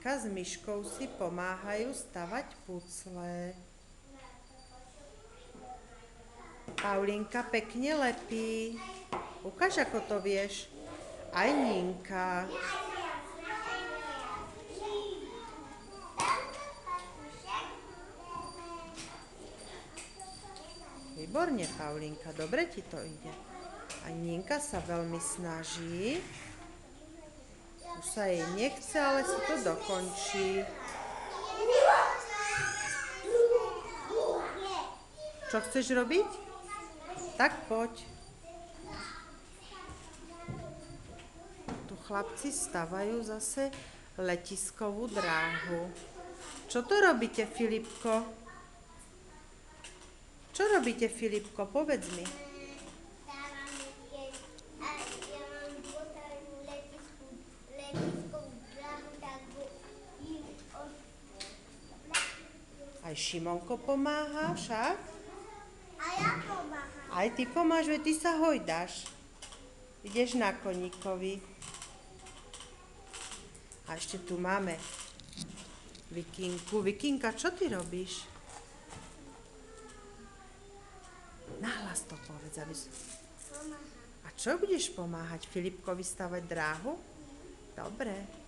Paulinka s Myškou si pomáhajú stavať pucle. Paulinka pekne lepí. Ukáž, ako to vieš. Aj Ninka. Výborne, Paulinka, dobre ti to ide. A Ninka sa veľmi snaží. Už sa jej nechce, ale si to dokončí. Čo chceš robiť? Tak poď. Tu chlapci stavajú zase letiskovú dráhu. Čo to robíte, Filipko? Čo robíte, Filipko? Povedz mi. Aj Šimonko pomáha však? A ja pomáham. Aj ty pomáš, veď ty sa hojdáš. Ideš na koníkovi. A ešte tu máme Vikinku. Vikinka, čo ty robíš? Nahlas to povedz, aby... Pomáham. A čo budeš pomáhať Filipkovi stavať dráhu? Dobre.